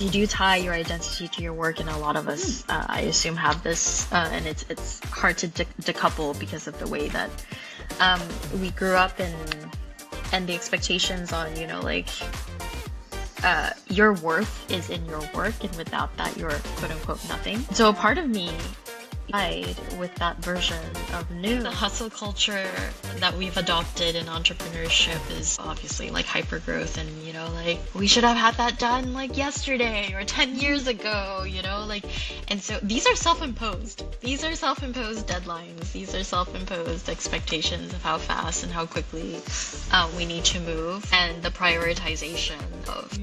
You do tie your identity to your work, and a lot of us, I assume, have this, and it's hard to decouple because of the way that we grew up and the expectations on, your worth is in your work, and without that, you're quote unquote nothing. So a part of me died with that version of new. The hustle culture that we've adopted in entrepreneurship is obviously like hyper growth, and we should have had that done like yesterday or 10 years ago, and so these are self-imposed. These are self-imposed deadlines. These are self-imposed expectations of how fast and how quickly we need to move, and the prioritization of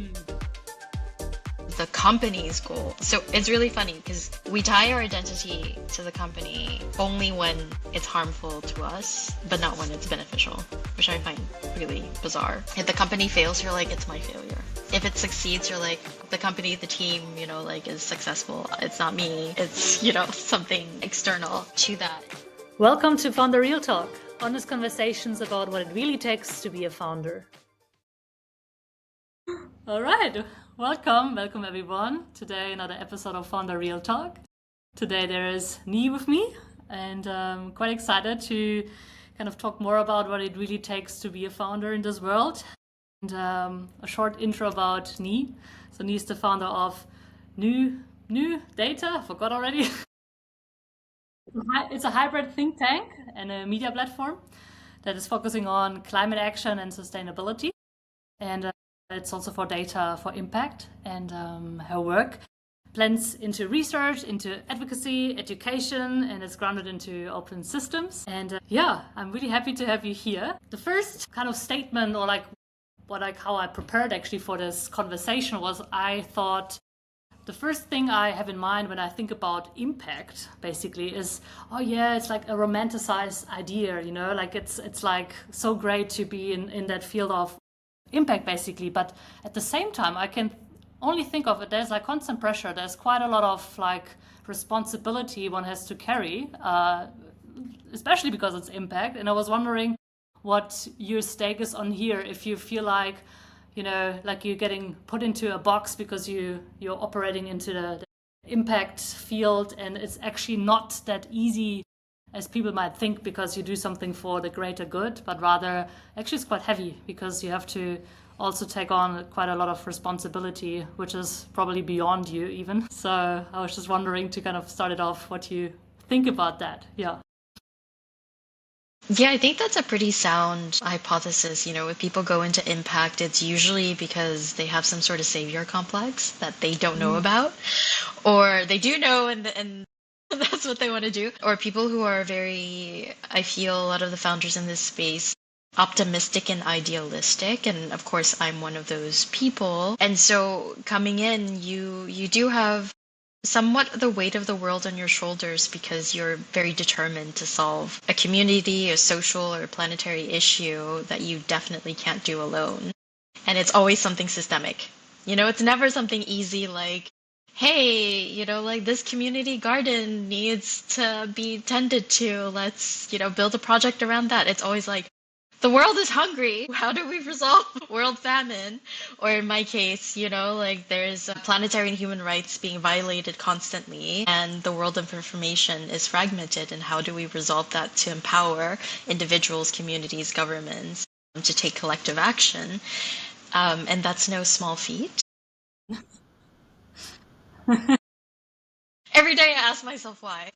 the company's goal. So it's really funny because we tie our identity to the company only when it's harmful to us, but not when it's beneficial, which I find really bizarre. If the company fails, you're like, it's my failure. If it succeeds, you're like, the company, the team, is successful. It's not me. It's, something external to that. Welcome to Founder Real Talk, honest conversations about what it really takes to be a founder. All right. Welcome everyone. Today another episode of Founder Real Talk. Today there is Ni with me, and I'm quite excited to kind of talk more about what it really takes to be a founder in this world. And a short intro about Ni. So Ni is the founder of New Data. I forgot already. It's a hybrid think tank and a media platform that is focusing on climate action and sustainability. And it's also for data for impact, and her work blends into research, into advocacy, education, and it's grounded into open systems. And I'm really happy to have you here. The first kind of statement, or how I prepared actually for this conversation, was I thought the first thing I have in mind when I think about impact basically is, it's like a romanticized idea, it's like so great to be in that field of impact basically, but at the same time I can only think of it, there's like constant pressure, there's quite a lot of like responsibility one has to carry, especially because it's impact. And I was wondering what your stake is on here, if you feel like like you're getting put into a box because you're operating into the impact field, and it's actually not that easy as people might think, because you do something for the greater good, but rather actually it's quite heavy because you have to also take on quite a lot of responsibility, which is probably beyond you even. So I was just wondering to kind of start it off, what you think about that. Yeah, I think that's a pretty sound hypothesis. If people go into impact, it's usually because they have some sort of savior complex that they don't know about, or they do know and that's what they want to do. Or people who are I feel a lot of the founders in this space, optimistic and idealistic. And of course, I'm one of those people. And so coming in, you do have somewhat the weight of the world on your shoulders because you're very determined to solve a community, a social or planetary issue that you definitely can't do alone. And it's always something systemic. It's never something easy like, hey, this community garden needs to be tended to. Let's, build a project around that. It's always like, the world is hungry. How do we resolve world famine? Or in my case, there's planetary and human rights being violated constantly, and the world of information is fragmented. And how do we resolve that to empower individuals, communities, governments to take collective action? And that's no small feat. Every day I ask myself why.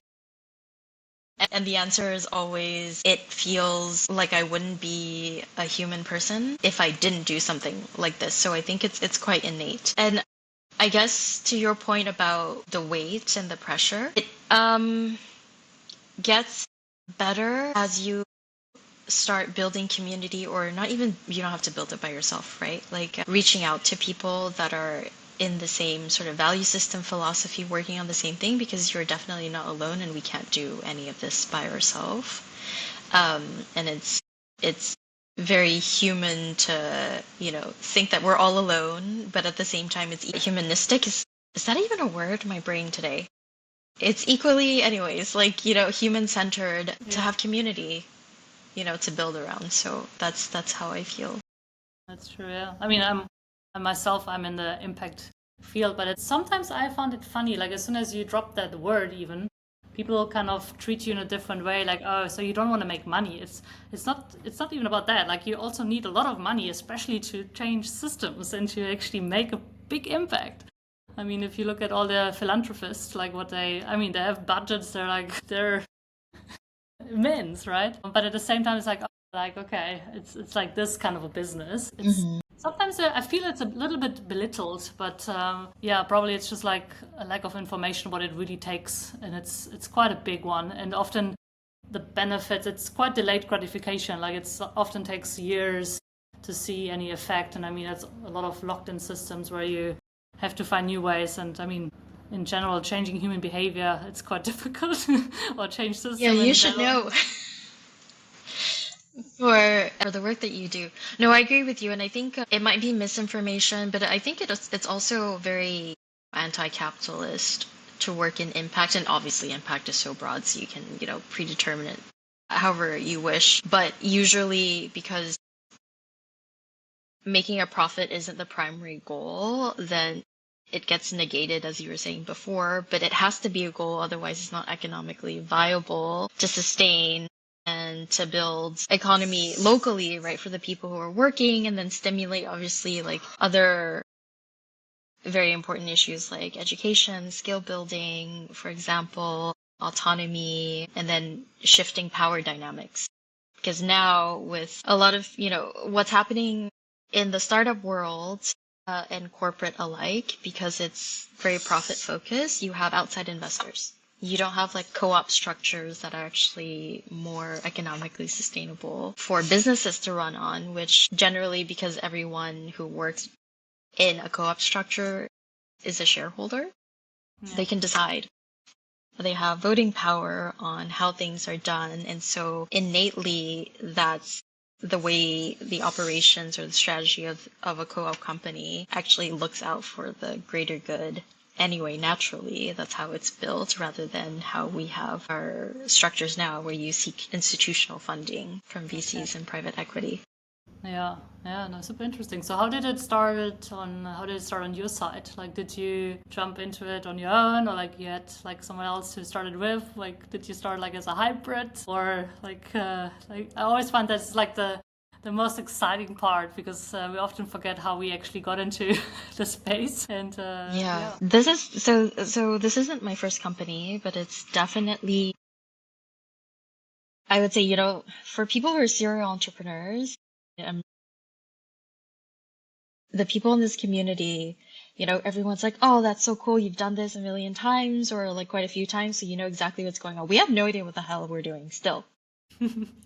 And the answer is always, it feels like I wouldn't be a human person if I didn't do something like this. So I think it's quite innate. And I guess to your point about the weight and the pressure, it gets better as you start building community, or not even, you don't have to build it by yourself, right? Like reaching out to people that are in the same sort of value system, philosophy, working on the same thing, because you're definitely not alone, and we can't do any of this by ourselves. And it's very human to, think that we're all alone, but at the same time, it's humanistic. Is that even a word? My brain today. It's equally, anyways, like, human-centered to have community, to build around. So that's how I feel. that's true. Yeah, I mean, I'm in the impact field, but it's sometimes I found it funny. Like as soon as you drop that word, even people kind of treat you in a different way. Like, oh, so you don't want to make money? It's not even about that. Like you also need a lot of money, especially to change systems and to actually make a big impact. I mean, if you look at all the philanthropists, like they have budgets. They're immense, right? But at the same time, it's like okay, it's like this kind of a business. It's Hmm. sometimes I feel it's a little bit belittled, but yeah, probably it's just like a lack of information what it really takes, and it's quite a big one, and often the benefits it's quite delayed gratification. Like it's often takes years to see any effect, and I mean it's a lot of locked-in systems where you have to find new ways, and I mean in general, changing human behavior, it's quite difficult, or change Yeah, system you in should general. know for the work that you do. No, I agree with you, and I think it might be misinformation, but I think it's also very anti-capitalist to work in impact, and obviously impact is so broad, so you can, predetermine it however you wish. But usually, because making a profit isn't the primary goal, then it gets negated, as you were saying before, but it has to be a goal, otherwise it's not economically viable to sustain and to build economy locally, right, for the people who are working, and then stimulate, obviously, like other very important issues like education, skill building, for example, autonomy, and then shifting power dynamics. Because now, with a lot of, what's happening in the startup world and corporate alike, because it's very profit focused, you have outside investors. You don't have like co-op structures that are actually more economically sustainable for businesses to run on, which generally, because everyone who works in a co-op structure is a shareholder, Yeah. they can decide. They have voting power on how things are done. And so innately, that's the way the operations or the strategy of a co-op company actually looks out for the greater good. Anyway, naturally, that's how it's built rather than how we have our structures now where you seek institutional funding from Okay. VCs and private equity. Yeah. Yeah. No, super interesting. So how did it start on your side? Like, did you jump into it on your own, or like you had like someone else who started with? Like, did you start like as a hybrid, or like I always find that's like the most exciting part because we often forget how we actually got into the space. And Yeah, yeah. so this isn't my first company, but it's definitely, I would say, for people who are serial entrepreneurs, um, the people in this community, everyone's like, oh, that's so cool. You've done this a million times or like quite a few times, so you know exactly what's going on. We have no idea what the hell we're doing still.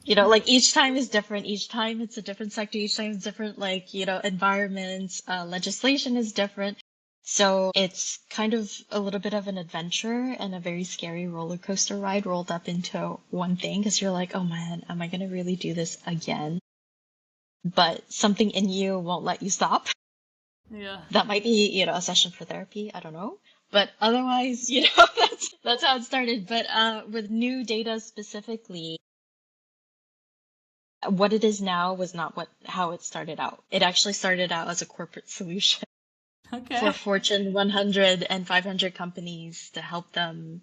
Like each time is different. Each time it's a different sector. Each time it's different, like, environments, legislation is different. So it's kind of a little bit of an adventure and a very scary roller coaster ride rolled up into one thing because you're like, oh man, am I going to really do this again? But something in you won't let you stop. Yeah. That might be, a session for therapy. I don't know. But otherwise, that's how it started. But with new data specifically, what it is now was not how it started out. It actually started out as a corporate solution for Okay. Fortune 100 and 500 companies to help them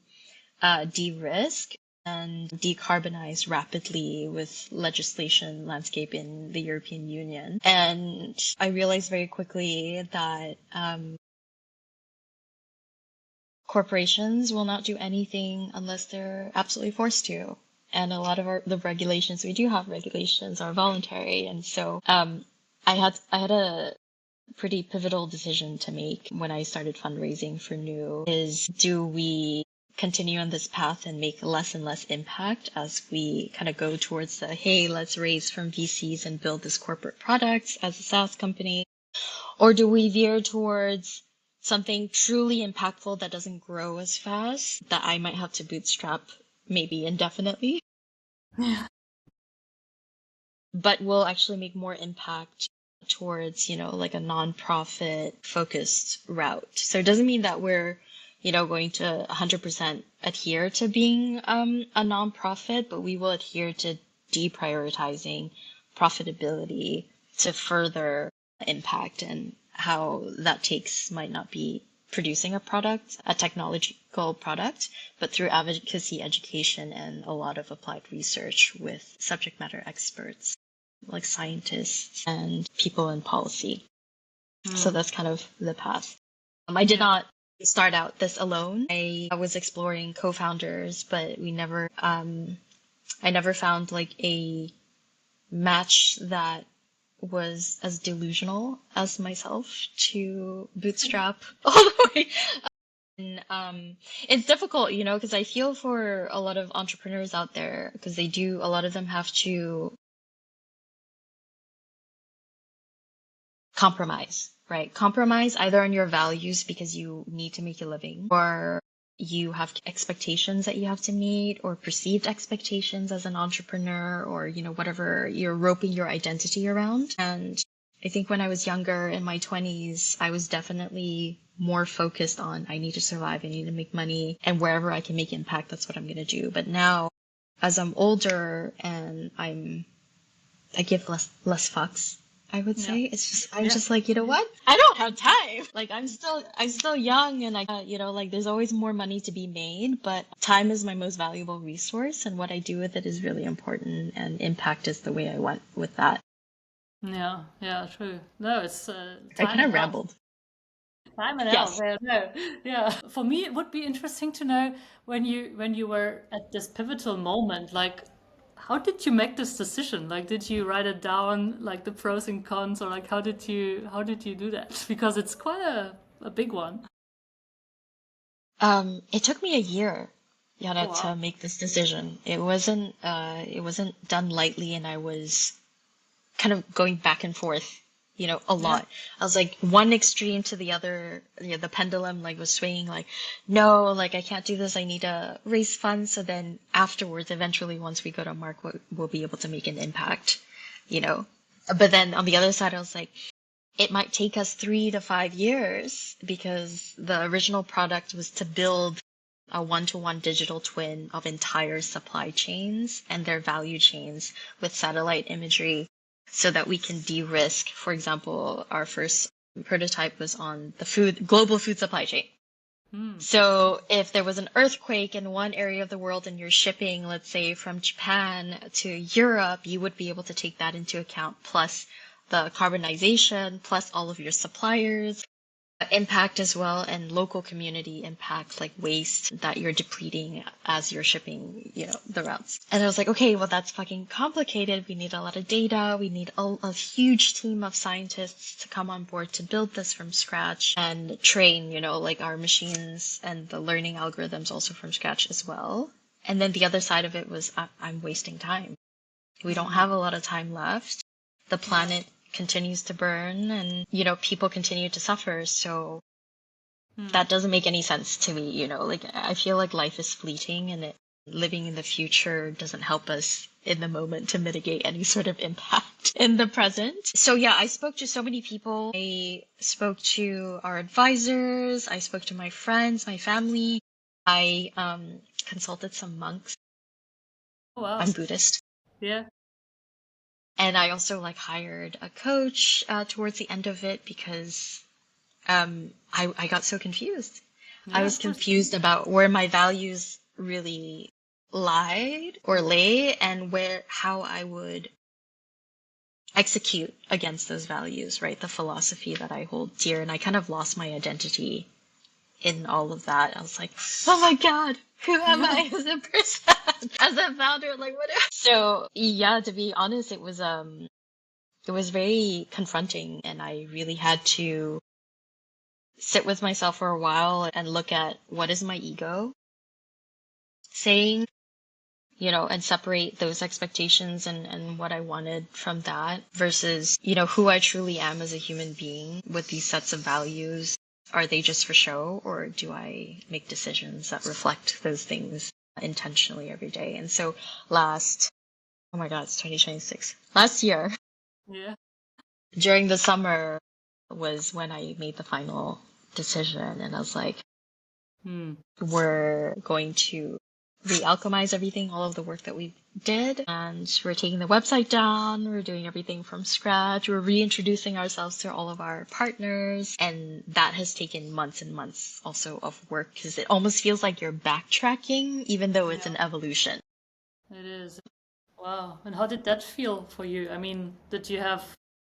de-risk and decarbonize rapidly with legislation landscape in the European Union. And I realized very quickly that corporations will not do anything unless they're absolutely forced to. And a lot of the regulations, we do have regulations, are voluntary. And so I had a pretty pivotal decision to make when I started fundraising for New is, do we continue on this path and make less and less impact as we kind of go towards the, hey, let's raise from VCs and build this corporate product as a SaaS company? Or do we veer towards something truly impactful that doesn't grow as fast, that I might have to bootstrap maybe indefinitely, Yeah. but will actually make more impact towards, like a nonprofit focused route. So it doesn't mean that we're, going to 100% adhere to being a nonprofit, but we will adhere to deprioritizing profitability to further impact and how that takes might not be producing a product, a technological product, but through advocacy, education, and a lot of applied research with subject matter experts like scientists and people in policy. So that's kind of the path. I did not start out this alone. I was exploring co-founders, but I never found like a match that was as delusional as myself to bootstrap all the way. And it's difficult, you know, because I feel for a lot of entrepreneurs out there because a lot of them have to compromise, right? Compromise either on your values because you need to make a living, or you have expectations that you have to meet, or perceived expectations as an entrepreneur, or, you know, whatever you're roping your identity around. And I think when I was younger in my 20s, I was definitely more focused on I need to survive, I need to make money, and wherever I can make impact, that's what I'm going to do. But now, as I'm older and I give less fucks, I would say. It's just, I'm just like, you know what? I don't have time. Like, I'm still young and you know, like there's always more money to be made, but time is my most valuable resource and what I do with it is really important and impact is the way I went with that. Yeah, true. No, it's I time kind and of health. rambled. Time and health. Yes. Yeah, no, yeah. For me, it would be interesting to know when you were at this pivotal moment, like how did you make this decision? Like, did you write it down, like the pros and cons, or like how did you do that? Because it's quite a big one. It took me a year, Oh, Yada, to wow. make this decision. It wasn't done lightly and I was kind of going back and forth, you know, a Yeah. lot. I was like one extreme to the other, you know, the pendulum like was swinging like, no, like I can't do this. I need to raise funds. So then afterwards, eventually, once we go to market, we'll be able to make an impact, you know. But then on the other side, I was like, it might take us 3 to 5 years because the original product was to build a one-to-one digital twin of entire supply chains and their value chains with satellite imagery so that we can de-risk. For example, our first prototype was on the global food supply chain. So if there was an earthquake in one area of the world and you're shipping, let's say, from Japan to Europe, you would be able to take that into account, plus the carbonization, plus all of your suppliers, impact as well, and local community impact, like waste that you're depleting as you're shipping, you know, the routes. And I was like, okay, well, that's fucking complicated. We need a lot of data. We need a huge team of scientists to come on board to build this from scratch and train, you know, like our machines and the learning algorithms also from scratch as well. And then the other side of it was I'm wasting time. We don't have a lot of time left. The planet continues to burn and, you know, people continue to suffer. So that doesn't make any sense to me, you know, like I feel like life is fleeting and living in the future doesn't help us in the moment to mitigate any sort of impact in the present. So yeah, I spoke to so many people. I spoke to our advisors. I spoke to my friends, my family. I consulted some monks. Oh, wow. I'm Buddhist. Yeah. And I also like hired a coach towards the end of it because I got so confused. I Yeah, was of course. confused about where my values really lied or lay and how I would execute against those values, right? The philosophy that I hold dear. And I kind of lost my identity in all of that. I was like, oh my God, who am I as a person, as a founder? Like, what? So yeah, to be honest, it was very confronting and I really had to sit with myself for a while and look at what is my ego saying, you know, and separate those expectations and what I wanted from that versus, you know, who I truly am as a human being with these sets of values. Are they just for show or do I make decisions that reflect those things intentionally every day? And so oh my God, it's 2026. Last year, Yeah. during the summer was when I made the final decision and I was like, Hmm. we're going to re-alchemize everything, all of the work that we did. And we're taking the website down. We're doing everything from scratch. We're reintroducing ourselves to all of our partners. And that has taken months and months also of work because it almost feels like you're backtracking, even though it's an evolution. It is. Wow. And how did that feel for you? I mean, did you have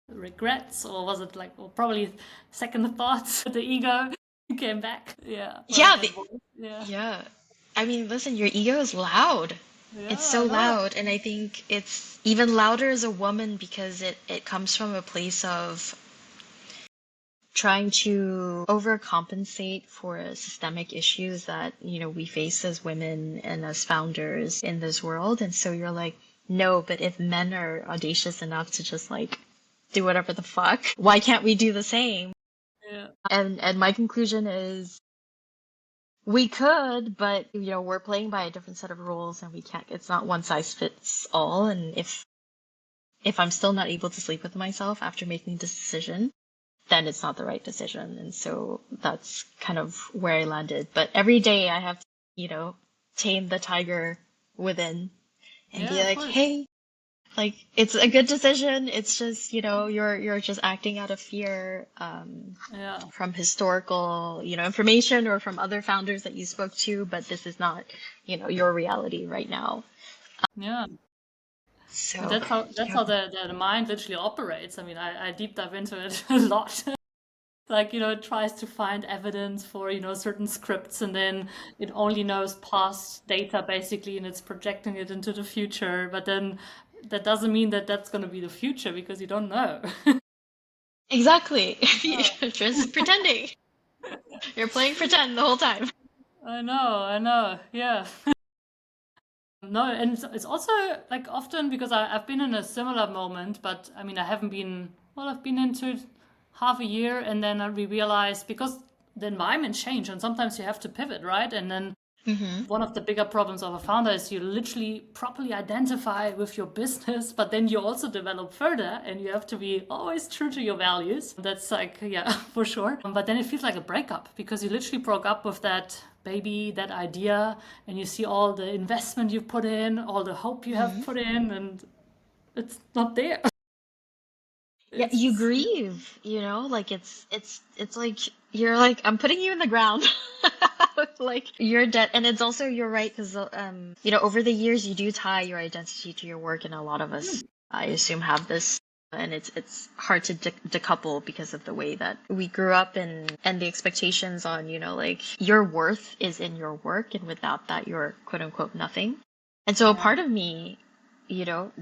regrets, or was it like, well, probably second thoughts? The ego came back. Yeah. Like Yeah, that voice. Yeah. yeah. I mean, listen, your ego is loud. It's Yeah, so I know. loud, and I think it's even louder as a woman because it comes from a place of trying to overcompensate for systemic issues that, we face as women and as founders in this world. And so you're like, no, but if men are audacious enough to just like do whatever the fuck, why can't we do the same? Yeah. And my conclusion is we could, but we're playing by a different set of rules and we can't, it's not one size fits all. And if I'm still not able to sleep with myself after making this decision, then it's not the right decision. And so that's kind of where I landed. But every day I have to, tame the tiger within and be Yeah, of like, course. hey, like it's a good decision. It's just, you're just acting out of fear, Yeah. from historical, information or from other founders that you spoke to, but this is not, your reality right now. Yeah. And So, that's yeah. how the mind literally operates. I mean, I deep dive into it a lot. Like, it tries to find evidence for, certain scripts, and then it only knows past data basically, and it's projecting it into the future. But then that doesn't mean that that's going to be the future, because you don't know. Exactly. Oh, You're just pretending. You're playing pretend the whole time. I know. Yeah. No, and it's also like often because I've been in a similar moment, but I mean, I haven't been, well, I've been into it half a year, and then we realized because the environment changed, and sometimes you have to pivot, right? And then Hmm. one of the bigger problems of a founder is you literally properly identify with your business, but then you also develop further, and you have to be always true to your values. That's like, yeah, for sure. But then it feels like a breakup because you literally broke up with that baby, that idea, and you see all the investment you put in, all the hope you have Hmm. put in, and it's not there. Yeah, you It's, grieve, like it's like you're like I'm putting you in the ground. Like you're dead. And it's also you're right because over the years you do tie your identity to your work, and a lot of us I assume have this, and it's hard to decouple because of the way that we grew up and the expectations on, like your worth is in your work, and without that you're quote unquote nothing. And so a yeah. part of me,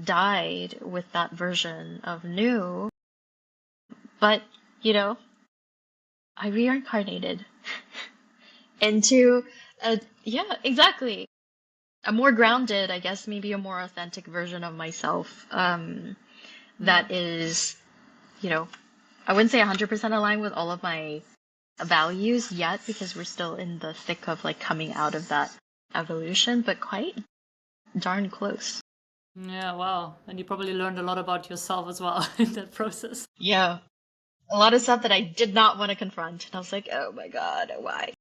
died with that version of new. But, you know, I reincarnated into yeah, exactly. A more grounded, I guess, maybe a more authentic version of myself. Yeah. That is, you know, I wouldn't say 100% aligned with all of my values yet because we're still in the thick of like coming out of that evolution, but quite darn close. Yeah, wow. And you probably learned a lot about yourself as well in that process. Yeah. A lot of stuff that I did not want to confront. And I was like, oh my God, why?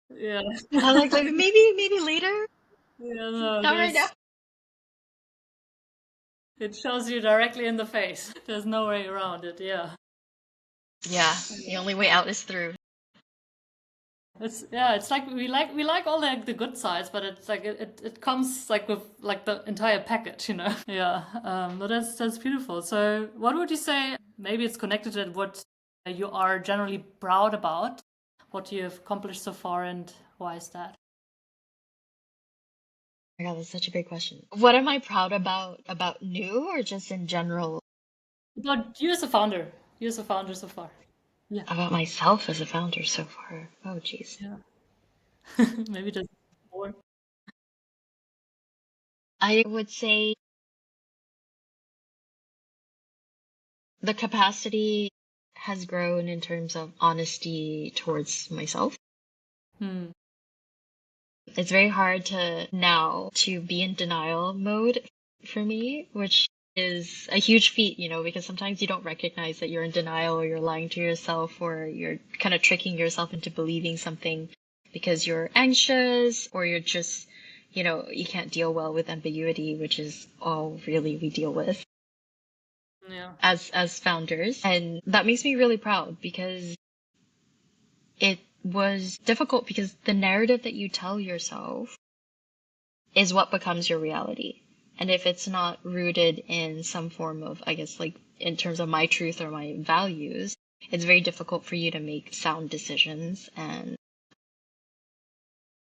Yeah. I like maybe later, Yeah, no, not right now. it shows you directly in the face. There's no way around it. Yeah. Yeah, the only way out is through. It's like we like all the good sides, but it's like it comes like with like the entire package, you know. Yeah. But that's beautiful. So what would you say? Maybe it's connected to what you are generally proud about, what you have accomplished so far, and why is that? Oh my God, that's such a big question. What am I proud about new or just in general But you as a founder, so far. Yeah. about myself as a founder so far? Oh, geez. Yeah. Maybe just more. I would say the capacity has grown in terms of honesty towards myself. Hmm. It's very hard to now to be in denial mode for me, which is a huge feat, because sometimes you don't recognize that you're in denial or you're lying to yourself or you're kind of tricking yourself into believing something because you're anxious or you're just, you can't deal well with ambiguity, which is all really we deal with Yeah. as founders. And that makes me really proud because it was difficult because the narrative that you tell yourself is what becomes your reality. And if it's not rooted in some form of, I guess, like in terms of my truth or my values, it's very difficult for you to make sound decisions and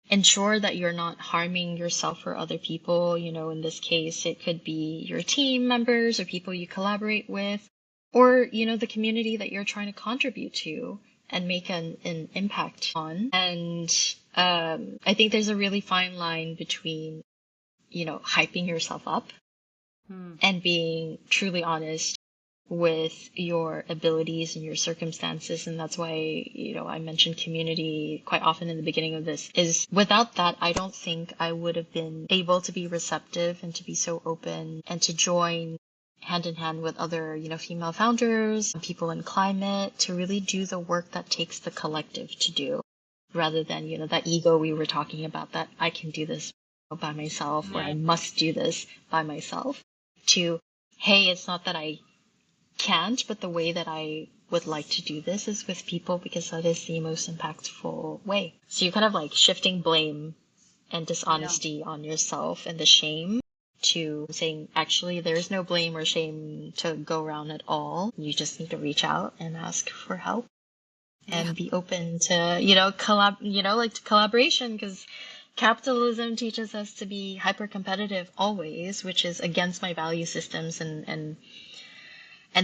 ensure that you're not harming yourself or other people. In this case, it could be your team members or people you collaborate with, or, the community that you're trying to contribute to and make an impact on. And I think there's a really fine line between, hyping yourself up and being truly honest with your abilities and your circumstances. And that's why, I mentioned community quite often in the beginning of this, is without that, I don't think I would have been able to be receptive and to be so open and to join hand in hand with other, female founders, people in climate, to really do the work that takes the collective to do, rather than, that ego we were talking about, that I can do this by myself, or I must do this by myself, to, hey, it's not that I can't, but the way that I would like to do this is with people because that is the most impactful way. So you're kind of like shifting blame and dishonesty on yourself and the shame to saying, actually, there's no blame or shame to go around at all. You just need to reach out and ask for help and be open to, to collaboration, because capitalism teaches us to be hyper competitive always, which is against my value systems, and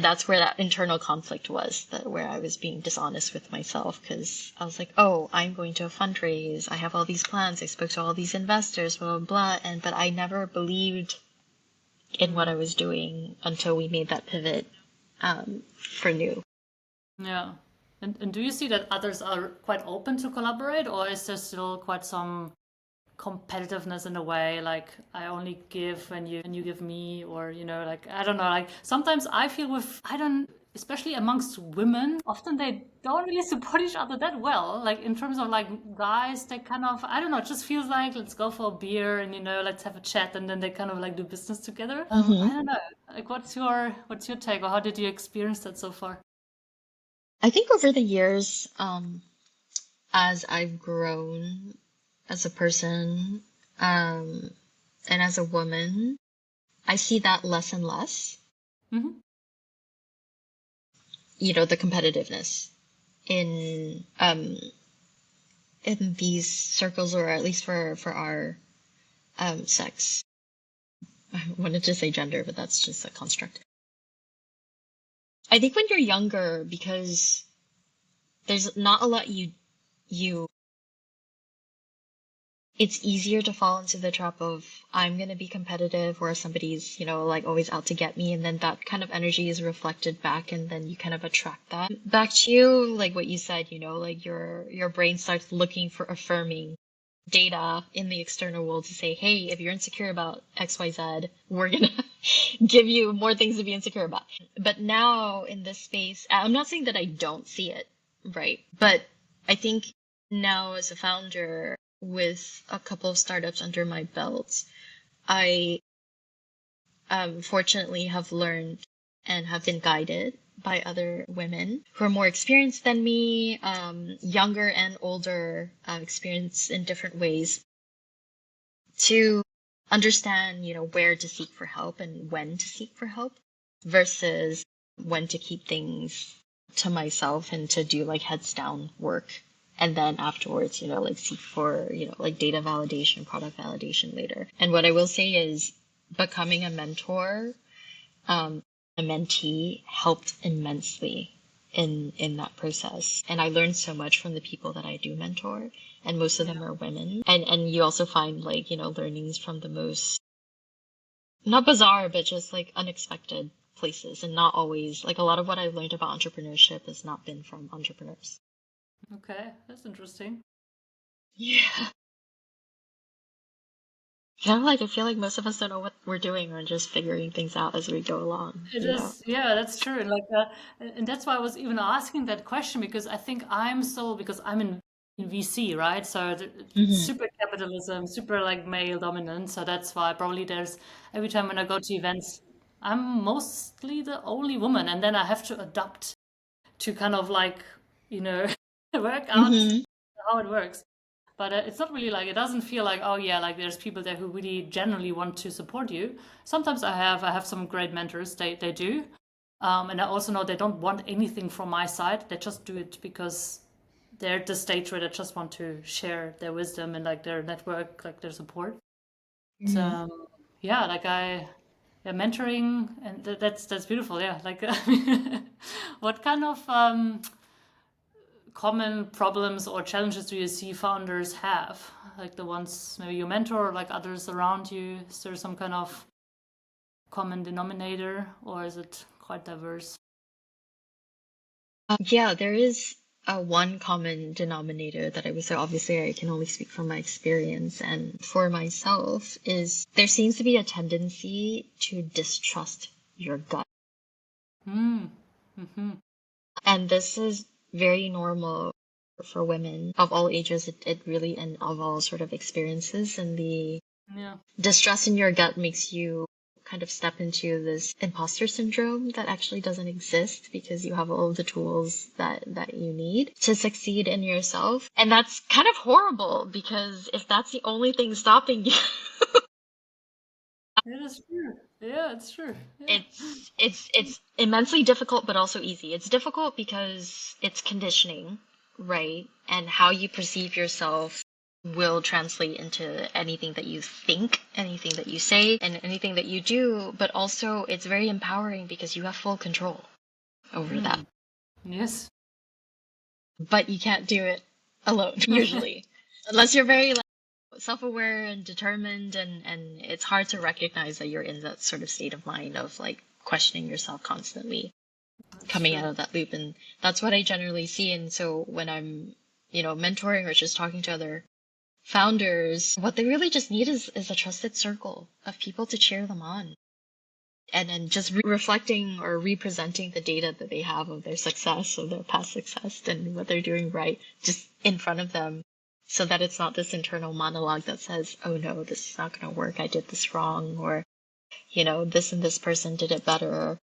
that's where that internal conflict was, where I was being dishonest with myself, because I was like, oh, I'm going to a fundraise. I have all these plans. I spoke to all these investors, blah, blah, blah. But I never believed in what I was doing until we made that pivot for new. Yeah. And do you see that others are quite open to collaborate, or is there still quite some competitiveness in a way, like I only give when you give me, or like I don't know, like sometimes I feel especially amongst women, often they don't really support each other that well, like in terms of like guys, they kind of, I don't know, it just feels like let's go for a beer and let's have a chat, and then they kind of like do business together. I don't know, like what's your take, or how did you experience that so far? I think over the years, as I've grown as a person, and as a woman, I see that less and less. Mm-hmm. The competitiveness in these circles, or at least for our sex. I wanted to say gender, but that's just a construct. I think when you're younger, because there's not a lot it's easier to fall into the trap of I'm going to be competitive, or somebody's, like always out to get me. And then that kind of energy is reflected back, and then you kind of attract that back to you. Like what you said, like your brain starts looking for affirming data in the external world to say, hey, if you're insecure about XYZ, we're going to give you more things to be insecure about. But now in this space, I'm not saying that I don't see it, right? But I think now as a founder, with a couple of startups under my belt, I fortunately have learned and have been guided by other women who are more experienced than me, younger and older, experienced in different ways, to understand, where to seek for help and when to seek for help, versus when to keep things to myself and to do like heads down work. And then afterwards, like seek for, like data validation, product validation later. And what I will say is becoming a mentor, a mentee, helped immensely in that process. And I learned so much from the people that I do mentor, and most of them are women. And you also find like, learnings from the most, not bizarre, but just like unexpected places, and not always, like a lot of what I've learned about entrepreneurship has not been from entrepreneurs. Okay, that's interesting. Yeah. Like I feel like most of us don't know what we're doing. We're just figuring things out as we go along, It is, yeah, that's true. And like, and that's why I was even asking that question, because I think I'm so, because I'm in in VC, right? So it's Hmm. super capitalism, super like male dominant. So that's why probably there's every time when I go to events, I'm mostly the only woman, and then I have to adapt to kind of like, you know, work out Hmm. how it works. But it's not really like, it doesn't feel like, oh yeah, like there's people there who really genuinely want to support you. Sometimes I have some great mentors, they do. And I also know they don't want anything from my side. They just do it because they're at the stage where they just want to share their wisdom and like their network, like their support. So Hmm. yeah, like yeah, mentoring, and that's beautiful. Yeah, like what kind of common problems or challenges do you see founders have? Like the ones maybe you mentor, or like others around you? Is there some kind of common denominator, or is it quite diverse? Yeah, there is one common denominator that I would say, obviously, I can only speak from my experience. And for myself, is there seems to be a tendency to distrust your gut. Hmm. Mm-hmm. And this is very normal for women of all ages. It really, and of all sort of experiences. And the Yeah. distrust in your gut makes you kind of step into this imposter syndrome that actually doesn't exist because you have all of the tools that you need to succeed in yourself. And that's kind of horrible because if that's the only thing stopping you, It is true. Yeah, it's true. Yeah. it's immensely difficult but also easy. It's difficult because it's conditioning, right? And how you perceive yourself will translate into anything that you think, anything that you say, and anything that you do, but also it's very empowering because you have full control over that. Hmm. Yes. But you can't do it alone, usually. Unless you're very like self-aware and determined, and it's hard to recognize that you're in that sort of state of mind of like questioning yourself constantly, That's coming out true. of that loop. And that's what I generally see. And so when I'm, mentoring or just talking to other founders, what they really just need is a trusted circle of people to cheer them on. And then just reflecting or representing the data that they have of their success, of their past success, and what they're doing right, just in front of them, so that it's not this internal monologue that says, "Oh no, this is not going to work. I did this wrong," or this and this person did it better,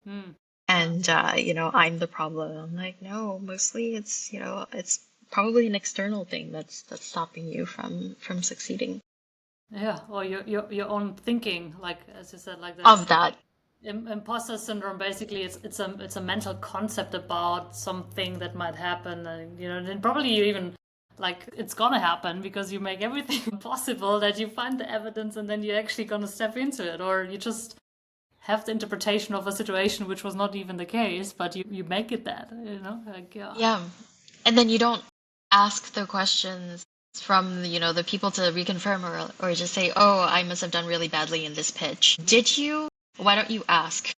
Hmm. Yeah. and I'm the problem. I'm like, no, mostly it's probably an external thing that's stopping you from succeeding. Yeah. Or your own thinking, like as you said, like Of this that. imposter syndrome. Basically, it's a mental concept about something that might happen, and then probably you even like it's gonna happen because you make everything possible that you find the evidence, and then you're actually gonna step into it, or you just have the interpretation of a situation which was not even the case, but you make it that, like yeah. Yeah. And then you don't ask the questions from, the people to reconfirm, or just say, "Oh, I must have done really badly in this pitch." Did you? Why don't you ask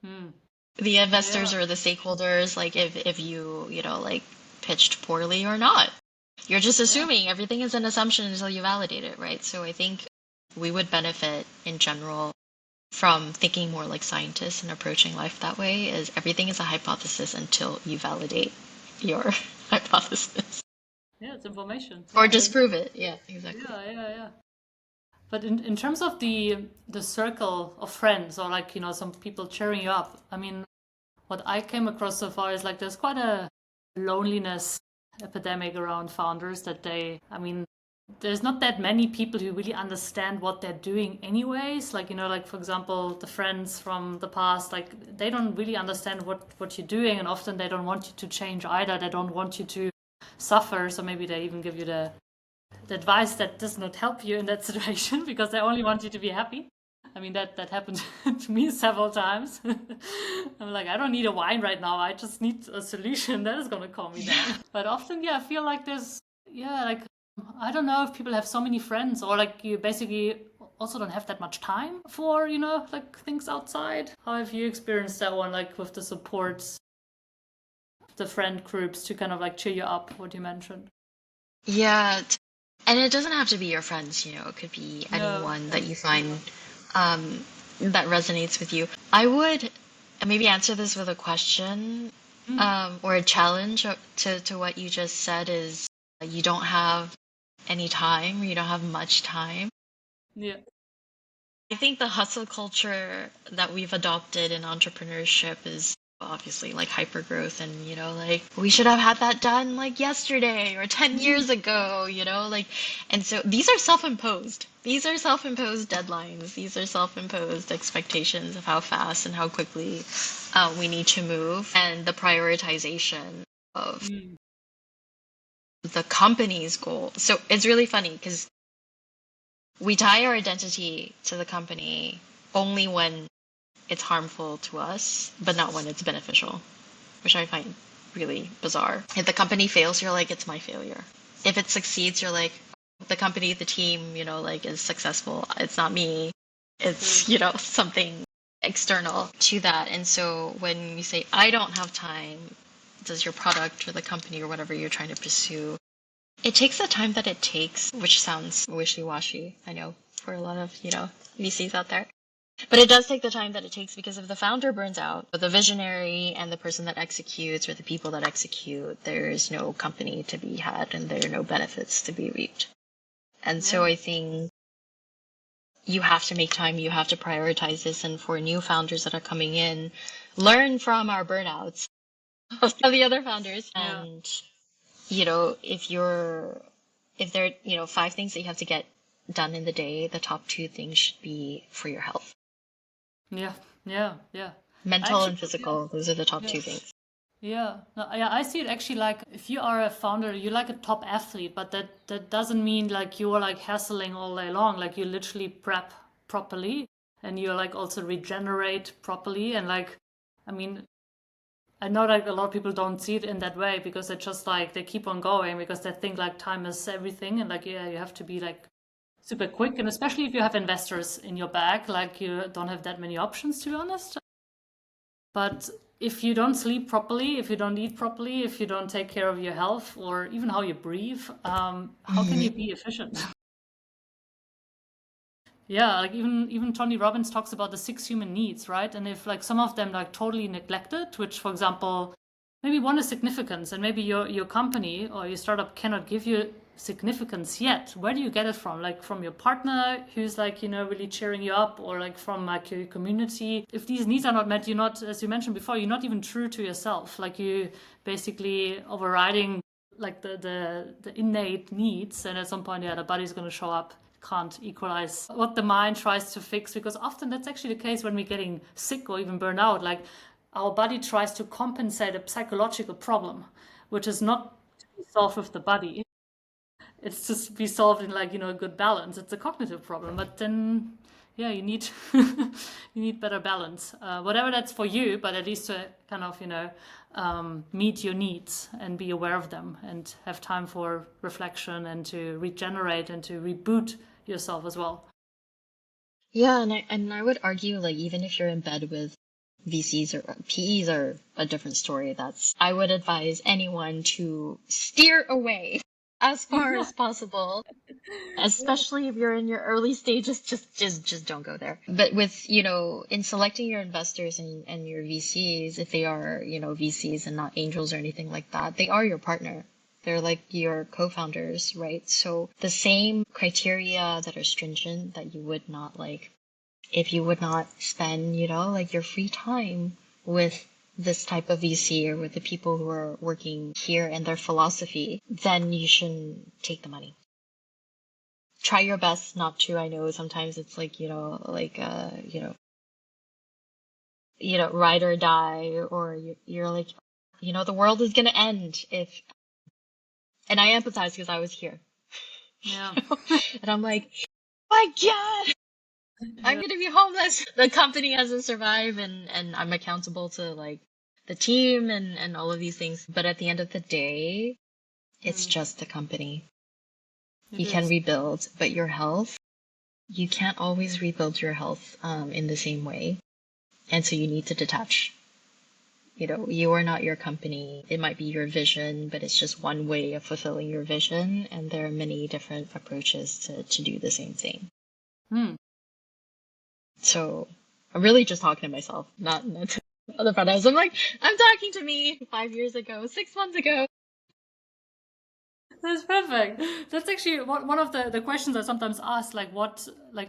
Hmm. the investors Yeah. or the stakeholders, like if you, like pitched poorly or not? You're just Yeah. assuming everything is an assumption until you validate it, right? So I think we would benefit in general from thinking more like scientists and approaching life that way, is everything is a hypothesis until you validate your hypothesis. Yeah, it's information. Or Yeah. disprove it. Yeah, exactly. Yeah, yeah, yeah. But in terms of the circle of friends, or like some people cheering you up, I mean, what I came across so far is like there's quite a loneliness epidemic around founders, that I mean, there's not that many people who really understand what they're doing anyways. Like, like for example, the friends from the past, like they don't really understand what you're doing, and often they don't want you to change either. They don't want you to suffer. So maybe they even give you the advice that does not help you in that situation because they only want you to be happy. I mean, that happened to me several times. I'm like, I don't need a wine right now. I just need a solution that is going to calm me down. But often, yeah, I feel like like, I don't know if people have so many friends, or like you basically also don't have that much time for, like things outside. How have you experienced that one, like with the supports, the friend groups to kind of like cheer you up, what you mentioned? Yeah, and it doesn't have to be your friends, it could be No. anyone that you find that resonates with you. I would maybe answer this with a question. Or a challenge to what you just said is you don't have any time, you don't have much time. Yeah. I think the hustle culture that we've adopted in entrepreneurship is obviously like hyper growth and like we should have had that done like yesterday or 10 years ago, like and so these are self-imposed. These are self-imposed deadlines. These are self-imposed expectations of how fast and how quickly we need to move and the prioritization of Mm. the company's goal. So it's really funny because we tie our identity to the company only when it's harmful to us, but not when it's beneficial, which I find really bizarre. If the company fails, you're like, it's my failure. If it succeeds, you're like, the company, the team, like is successful. It's not me. It's, something external to that. And so when you say, I don't have time, does your product or the company or whatever you're trying to pursue, it takes the time that it takes, which sounds wishy-washy, I know, for a lot of, VCs out there. But it does take the time that it takes because if the founder burns out, the visionary and the person that executes or the people that execute, there is no company to be had and there are no benefits to be reaped. And so Yeah. I think you have to make time, you have to prioritize this. And for new founders that are coming in, learn from our burnouts of the other founders. Yeah. And, if there are, 5 things that you have to get done in the day, the top 2 things should be for your health. Yeah. Yeah. Yeah. Mental Actually, and physical, those are the top yeah. 2 things. Yeah, no, yeah, I see it actually like if you are a founder, you're like a top athlete, but that doesn't mean like you are like hassling all day long. Like you literally prep properly and you like also regenerate properly. And like, I mean, I know like a lot of people don't see it in that way because they're just like they keep on going because they think like time is everything and like yeah, you have to be like super quick. And especially if you have investors in your back, like you don't have that many options to be honest. But if you don't sleep properly, if you don't eat properly, if you don't take care of your health or even how you breathe, how can you Hmm. be efficient? Yeah, like even Tony Robbins talks about the 6 human needs, right? And if like some of them like totally neglected, which for example, maybe one is significance, and maybe your company or your startup cannot give you significance yet. Where do you get it from? Like from your partner who's like, really cheering you up, or like from like your community. If these needs are not met, you're not, as you mentioned before, you're not even true to yourself. Like you basically overriding like the innate needs, and at some point, yeah, the body's gonna show up, can't equalize what the mind tries to fix, because often that's actually the case when we're getting sick or even burned out. Like our body tries to compensate a psychological problem, which is not to be solved with the body. It's just to be solved in like, a good balance. It's a cognitive problem, but then yeah, you need you need better balance. Whatever that's for you, but at least to kind of, meet your needs and be aware of them and have time for reflection and to regenerate and to reboot yourself as well. Yeah, and I would argue like even if you're in bed with VCs or PEs are a different story. I would advise anyone to steer away as far as possible, especially if you're in your early stages, just don't go there. But with, in selecting your investors and your VCs, if they are, VCs and not angels or anything like that, they are your partner. They're like your co-founders, right? So the same criteria that are stringent that you would not like if you would not spend, like your free time with this type of VC or with the people who are working here and their philosophy, then you shouldn't take the money. Try your best not to. I know sometimes it's like, like, ride or die, or you're like, the world is going to end if, and I empathize because I was here, Yeah. and I'm like, my God, I'm Yeah. gonna be homeless. The company hasn't survived and I'm accountable to like the team and all of these things. But at the end of the day, it's Mm, just the company. it You can is. rebuild, but your health, you can't always rebuild your health in the same way. And so you need to detach. You are not your company. It might be your vision, but it's just one way of fulfilling your vision. And there are many different approaches to do the same thing. Hmm. So I'm really just talking to myself, not on the front house. I'm like, I'm talking to me 5 years ago, 6 months ago. That's perfect. That's actually one of the questions I sometimes ask, like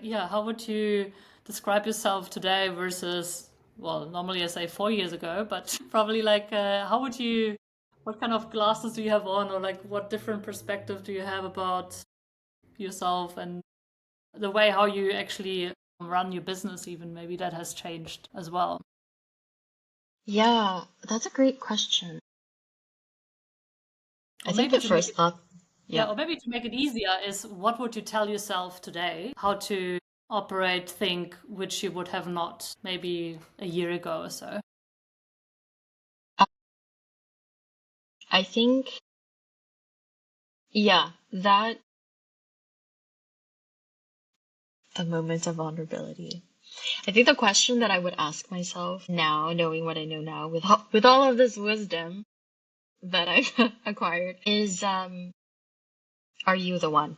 yeah, how would you describe yourself today versus, well, normally I say 4 years ago, but probably like, how would you, what kind of glasses do you have on, or like what different perspective do you have about yourself and the way how you actually run your business, even maybe that has changed as well. Yeah, that's a great question. I Or think maybe the to make first it, thought, yeah, yeah. or maybe to make it easier is what would you tell yourself today how to operate, think, which you would have not maybe a year ago or so? I think, yeah, that the moment of vulnerability. I think the question that I would ask myself now, knowing what I know now, with all of this wisdom that I've acquired, is are you the one?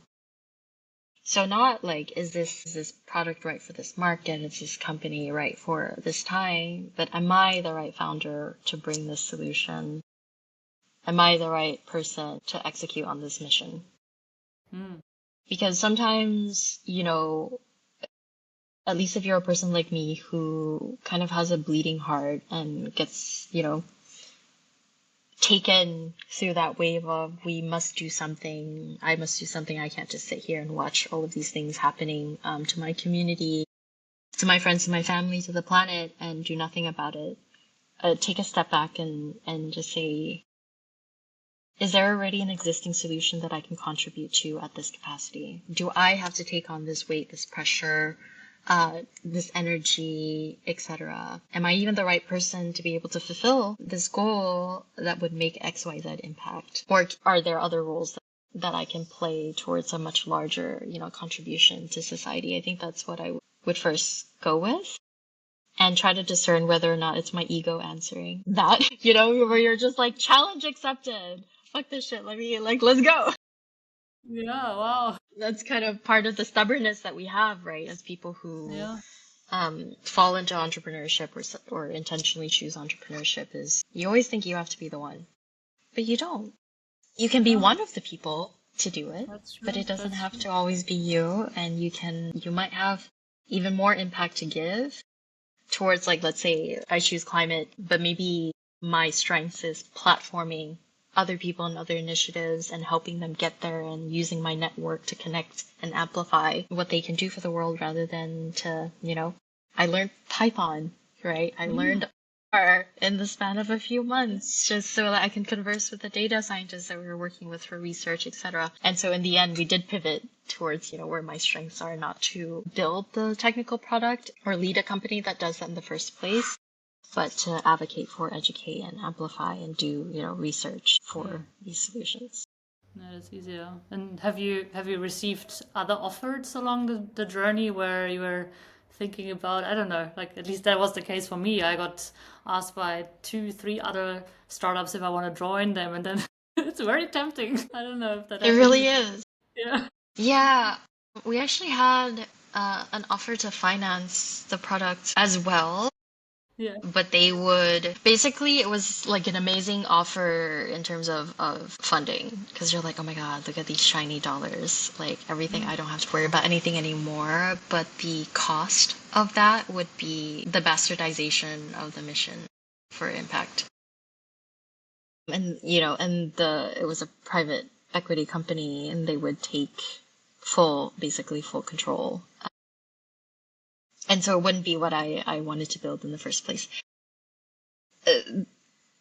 So not like, is this product right for this market? Is this company right for this time? But am I the right founder to bring this solution? Am I the right person to execute on this mission? Mm. Because sometimes, at least if you're a person like me who kind of has a bleeding heart and gets, taken through that wave of we must do something, I must do something, I can't just sit here and watch all of these things happening to my community, to my friends, to my family, to the planet, and do nothing about it. Take a step back and just say, is there already an existing solution that I can contribute to at this capacity? Do I have to take on this weight, this pressure, this energy, etc.? Am I even the right person to be able to fulfill this goal that would make XYZ impact? Or are there other roles that I can play towards a much larger, contribution to society? I think that's what I would first go with. And try to discern whether or not it's my ego answering that, where you're just like, challenge accepted. Fuck this shit. Let's go. Yeah, wow. That's kind of part of the stubbornness that we have, right? As people who Yeah. fall into entrepreneurship or intentionally choose entrepreneurship is you always think you have to be the one, but you don't. You can be No, one of the people to do it, that's but true. it doesn't That's have true. to always be you. And you might have even more impact to give towards, like, let's say I choose climate, but maybe my strength is platforming other people and other initiatives and helping them get there and using my network to connect and amplify what they can do for the world rather than to, I learned Python, right? I Mm. learned R in the span of a few months just so that I can converse with the data scientists that we were working with for research, etc. And so in the end, we did pivot towards, where my strengths are, not to build the technical product or lead a company that does that in the first place, but to advocate for, educate, and amplify and do, research Mm. for these solutions. That is easier. And have you received other offers along the journey where you were thinking about, I don't know, like at least that was the case for me. I got asked by 2, 3 other startups if I want to join them, and then it's very tempting. I don't know if that It happens. really is. Yeah. Yeah, we actually had an offer to finance the product as well, Yeah. but they would basically, it was like an amazing offer in terms of funding because you're like, oh my God, look at these shiny dollars, like everything, Mm. I don't have to worry about anything anymore. But the cost of that would be the bastardization of the mission for impact. And it was a private equity company and they would take basically full control. And so it wouldn't be what I wanted to build in the first place.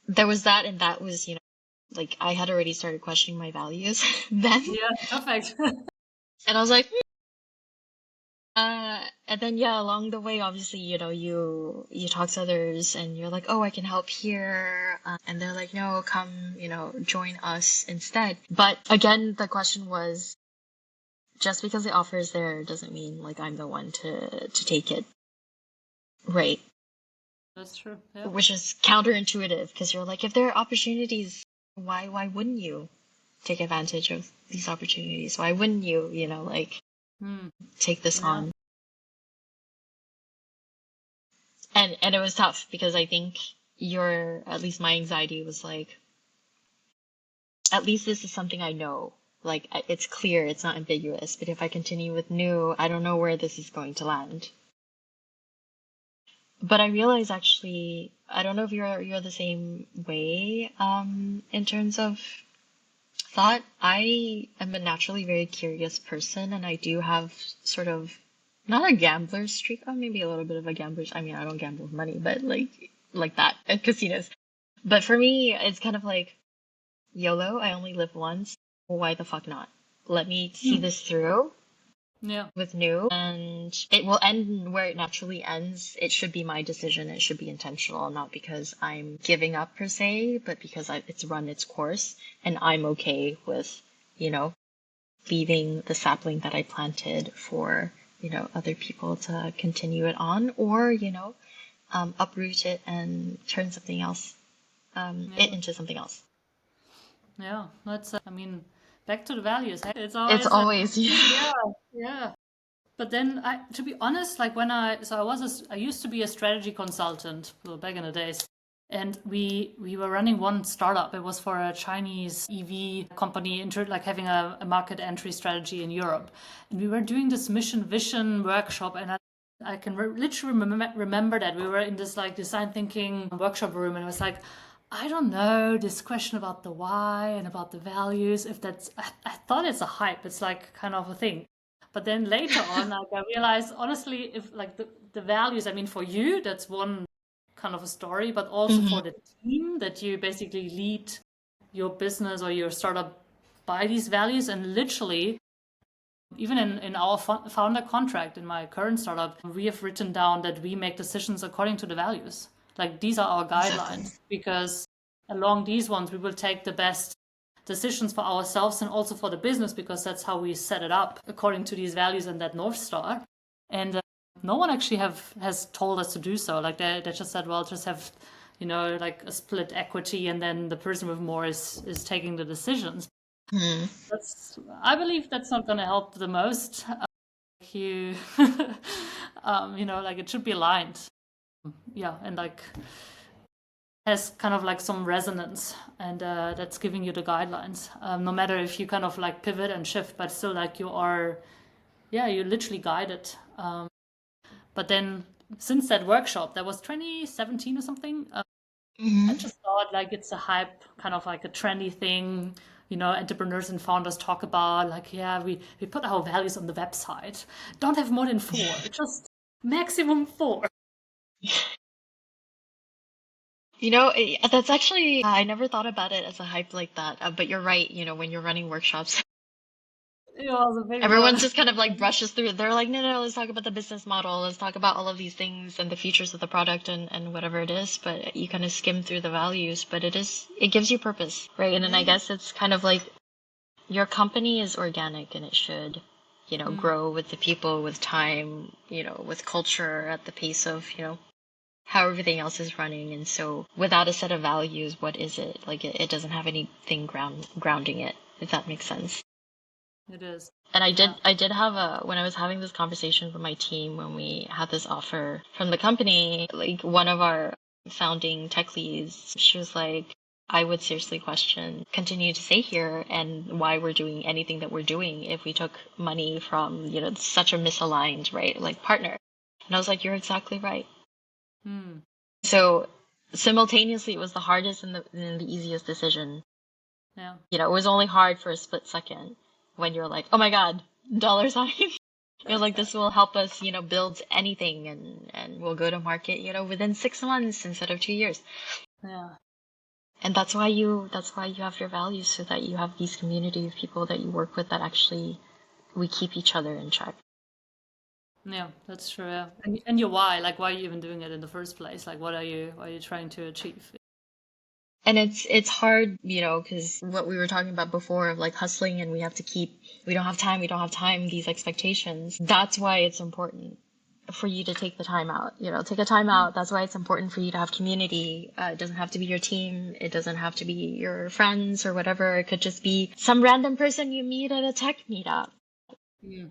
There was that, and that was, like I had already started questioning my values then. Yeah, perfect. And I was like, and then yeah, along the way, obviously, you talk to others and you're like, oh, I can help here. And they're like, no, come, join us instead. But again, the question was, just because the offer is there doesn't mean like I'm the one to take it. Right. That's true. Yeah. Which is counterintuitive because you're like, if there are opportunities, why wouldn't you take advantage of these opportunities? Why wouldn't you, like Mm. take this Yeah. on? And it was tough because I think at least my anxiety was like, at least this is something I know. Like it's clear, it's not ambiguous. But if I continue with new, I don't know where this is going to land. But I realize actually, I don't know if you're the same way, in terms of thought. I am a naturally very curious person, and I do have sort of not a gambler streak, or maybe a little bit of a gambler. I mean, I don't gamble with money, but like that at casinos. But for me, it's kind of like YOLO. I only live once. Why the fuck not? Let me see this through Yeah. with new, and it will end where it naturally ends. It should be my decision. It should be intentional, not because I'm giving up per se, but because it's run its course, and I'm okay with, leaving the sapling that I planted for, other people to continue it on, or, uproot it and turn something else, it Yeah. into something else. Yeah. That's, I mean, back to the values. Hey? It's It's always, always, yeah. yeah, yeah. But then to be honest, like I used to be a strategy consultant, well, back in the days. And we were running one startup. It was for a Chinese EV company, like having a market entry strategy in Europe. And we were doing this mission vision workshop, and I can literally remember that we were in this like design thinking workshop room, and it was like, I don't know, this question about the why and about the values. If that's, I thought it's a hype. It's like kind of a thing. But then later on, like I realized, honestly, if like the values, I mean, for you, that's one kind of a story, but also Hmm. for the team that you basically lead your business or your startup by these values. And literally, even in our founder contract in my current startup, we have written down that we make decisions according to the values. Like these are our Exactly. guidelines, because along these ones, we will take the best decisions for ourselves and also for the business, because that's how we set it up according to these values and that North Star. And no one actually has told us to do so. Like they just said, well, just have, like a split equity, and then the person with more is taking the decisions. Mm. I believe that's not going to help the most. You, like it should be aligned. Yeah, and like has kind of like some resonance, and that's giving you the guidelines. No matter if you kind of like pivot and shift, but still like you literally guide it. But then since that workshop, that was 2017 or something, I Hmm. just thought like it's a hype, kind of like a trendy thing. Entrepreneurs and founders talk about like, yeah, we put our values on the website. Don't have more than 4, just maximum 4. That's actually, I never thought about it as a hype like that. But you're right, when you're running workshops, It was a big everyone one. just kind of like brushes through it. They're like, no, no, let's talk about the business model. Let's talk about all of these things and the features of the product and whatever it is. But you kind of skim through the values, but it gives you purpose, right? And then I Yeah. guess it's kind of like your company is organic and it should, Mm, grow with the people, with time, with culture at the pace of, how everything else is running. And so without a set of values, what is it? Like it doesn't have anything grounding it, if that makes sense. it is. And I Yeah. did I did have when I was having this conversation with my team when we had this offer from the company, like one of our founding tech leads, she was like, I would seriously question continue to stay here and why we're doing anything that we're doing if we took money from, such a misaligned, right, like partner. And I was like, you're exactly right. Mm, So simultaneously, it was the hardest and the easiest decision. yeah. It was only hard for a split second when you're like, oh my God, dollar sign. You're like, this will help us, build anything and we'll go to market, within 6 months instead of 2 years. Yeah. And that's why you have your values so that you have these community of people that you work with that actually we keep each other in check. Yeah, that's true. Yeah. And your why, like why are you even doing it in the first place? Like what are you trying to achieve? And it's hard, because what we were talking about before of like hustling and we don't have time, these expectations. That's why it's important for you to take the time out, take a time Yeah. out. That's why it's important for you to have community. It doesn't have to be your team. It doesn't have to be your friends or whatever. It could just be some random person you meet at a tech meetup. Mm.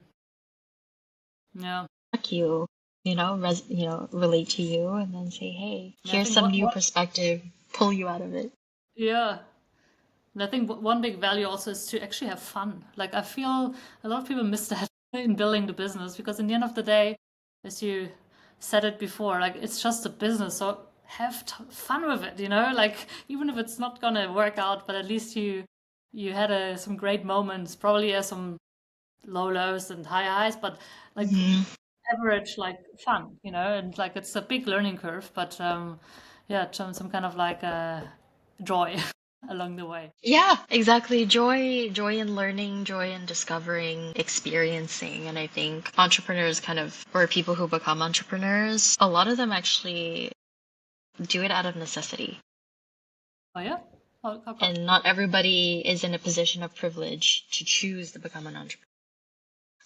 Yeah. Fuck you. relate to you and then say, hey, And I here's think some new perspective, pull you out of it. yeah. And I think one big value also is to actually have fun. Like I feel a lot of people miss that in building the business because in the end of the day, as you said it before, like it's just a business. So have fun with it, like even if it's not gonna work out, but at least you had some great moments, probably some low lows and high highs, but like Mhm. average like fun, and like it's a big learning curve, but yeah, some kind of like joy along the way. Yeah, exactly. Joy in learning, joy in discovering, experiencing. And I think entrepreneurs or people who become entrepreneurs, a lot of them actually do it out of necessity. Oh yeah? How come? And not everybody is in a position of privilege to choose to become an entrepreneur.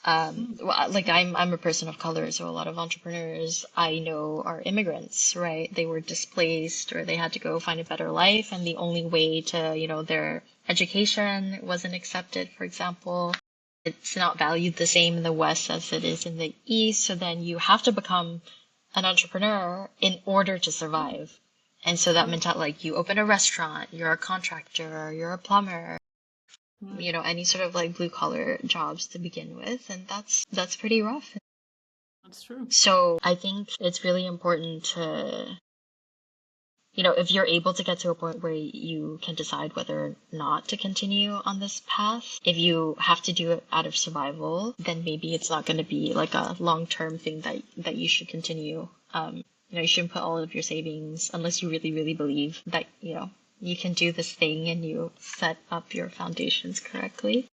Mm. Well, like I'm a person of color, so a lot of entrepreneurs I know are immigrants, right? They were displaced or they had to go find a better life, and the only way to, their education wasn't accepted, for example. It's not valued the same in the West as it is in the East, so then you have to become an entrepreneur in order to survive. And so that True. meant that like you open a restaurant, you're a contractor, you're a plumber, Mm. any sort of like blue collar jobs to begin with, and that's pretty rough. That's true. So I think it's really important to, if you're able to get to a point where you can decide whether or not to continue on this path, if you have to do it out of survival, then maybe it's not going to be like a long-term thing that you should continue. You shouldn't put all of your savings unless you really, really believe that, you can do this thing and you set up your foundations correctly.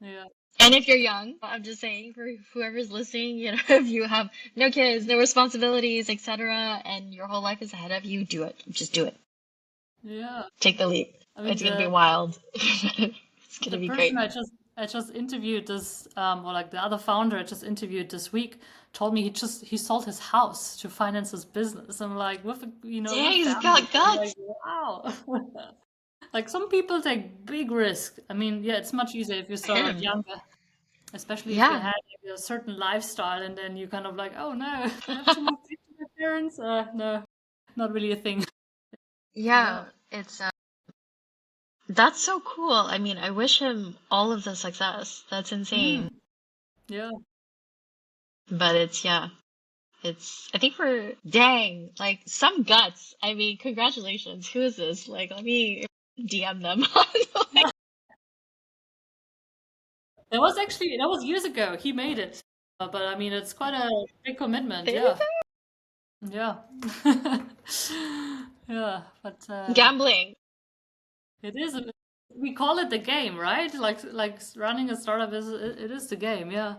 Yeah. And if you're young, I'm just saying for whoever's listening, if you have no kids, no responsibilities, etc., and your whole life is ahead of you, do it. Just do it. Yeah. Take the leap. I mean It's gonna be wild. It's gonna the be person great. I just interviewed this or like the other founder I just interviewed this week told me he sold his house to finance his business. I'm like with Dang, he's family. got I'm like, guts. wow. Like some people take big risks. I mean, yeah, it's much easier if you start out Him. younger, especially if you Yeah. had like, a certain lifestyle and then you kind of like, oh no, I have to move back to my parents. No, not really a thing. Yeah. Yeah. It's that's so cool. I mean, I wish him all of the success. That's insane. Mm, yeah. But I think dang, like some guts. I mean, congratulations. Who is this? Like, let me DM them. That was years ago. He made it. But I mean, it's quite a big commitment. There you Yeah. Yeah. Yeah. But go. Gambling. it is. We call it the game, right? Like running a startup it is the game. Yeah.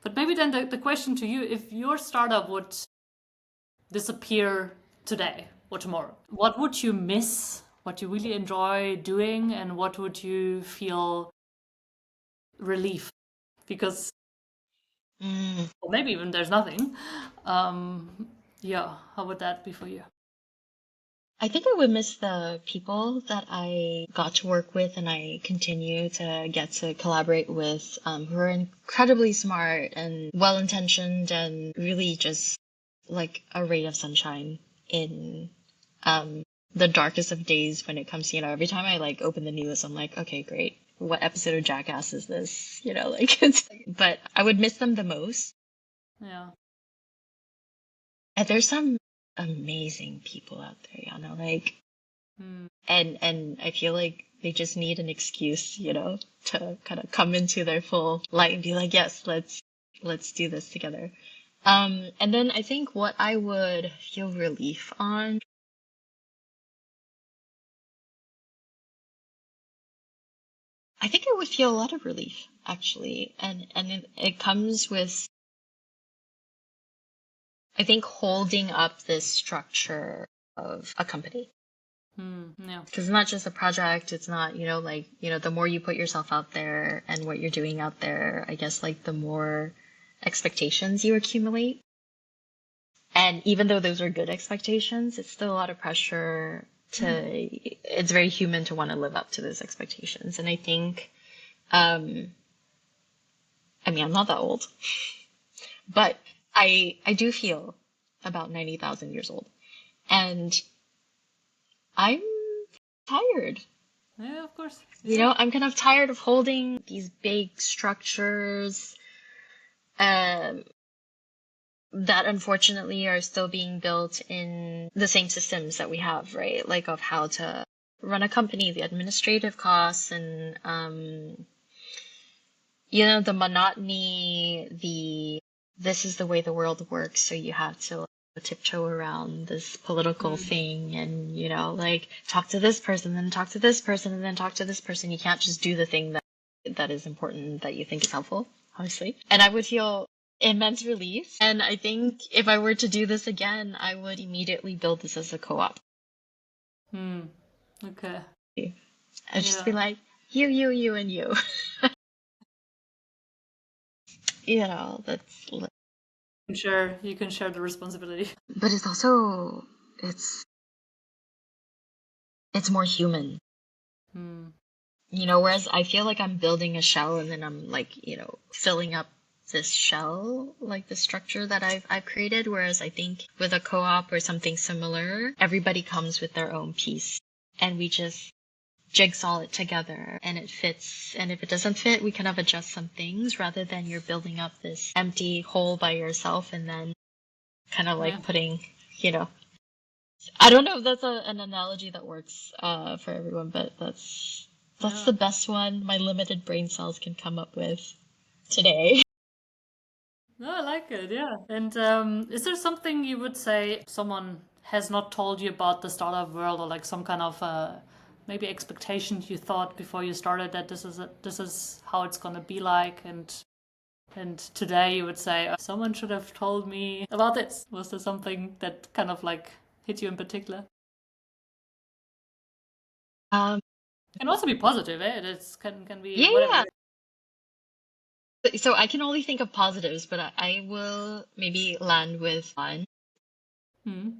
But maybe then the question to you, if your startup would disappear today or tomorrow, what would you miss? What you really enjoy doing, and what would you feel relief? Because, Mm. or maybe even there's nothing. Yeah, how would that be for you? I think I would miss the people that I got to work with and I continue to get to collaborate with, who are incredibly smart and well-intentioned and really just like a ray of sunshine in the darkest of days when it comes to, every time I like open the news, I'm like, okay, great. What episode of Jackass is this? Like but I would miss them the most. Yeah. And there's some amazing people out there, like, Hmm. and I feel like they just need an excuse, to kind of come into their full light and be like, yes, let's do this together. And then I think what I would feel relief on, I think I would feel a lot of relief actually, and it comes with, I think, holding up this structure of a company. Yeah. Because it's not just a project. It's not, like, the more you put yourself out there and what you're doing out there, I guess, like, the more expectations you accumulate. And even though those are good expectations, it's still a lot of pressure it's very human to want to live up to those expectations. And I think, I mean, I'm not that old, but I do feel about 90,000 years old. And I'm tired. Yeah, of course. You Yeah. know, I'm kind of tired of holding these big structures um, that unfortunately are still being built in the same systems that we have, right? Like of how to run a company, the administrative costs, and you know, the monotony, the this is the way the world works, so you have to tiptoe around this political Mm. thing and, you know, like talk to this person, then talk to this person, and then talk to this person. You can't just do the thing that is important that you think is helpful, obviously. And I would feel immense relief. And I think if I were to do this again, I would immediately build this as a co-op. Hmm. Okay. I'd just be Yeah. like, you, and you. You know, that's Sure, you can share the responsibility. but it's also it's it's more human. Hmm. You know, whereas I feel like I'm building a shell and then I'm like, you know, filling up this shell, like the structure that I've created. Whereas I think with a co-op or something similar, everybody comes with their own piece and we just jigsaw it together and it fits. And if it doesn't fit, we kind of adjust some things rather than you're building up this empty hole by yourself and then kind of Yeah. like putting, you know, I don't know if that's an analogy that works for everyone, but that's Yeah. the best one my limited brain cells can come up with today. No, I like it. Yeah. And is there something you would say someone has not told you about the startup world, or like some kind of maybe expectations you thought before you started that this is how it's gonna be like, and today you would say someone should have told me about this. Was there something that kind of like hit you in particular? Um, Can also be positive, eh? It can be yeah, whatever. yeah. So I can only think of positives, but I will maybe land with one. Hmm.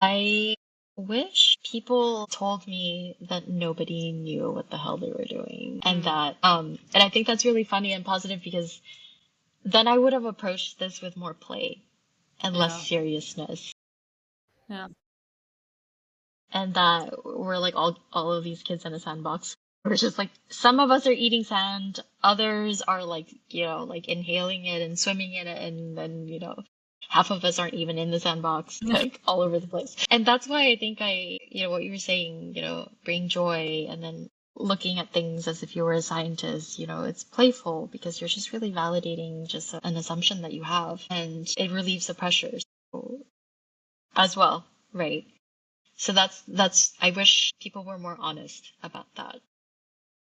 I wish people told me that nobody knew what the hell they were doing, and Hmm. and I think that's really funny and positive because then I would have approached this with more play and less Yeah. seriousness. Yeah. And that we're like all of these kids in a sandbox. We're just like some of us are eating sand, others are like, you know, like inhaling it and swimming in it, and then, you know, half of us aren't even in the sandbox, like all over the place. And that's why I think you know, what you were saying, you know, bring joy and then looking at things as if you were a scientist, you know, it's playful because you're just really validating just an assumption that you have and it relieves the pressure as well, right? So that's I wish people were more honest about that.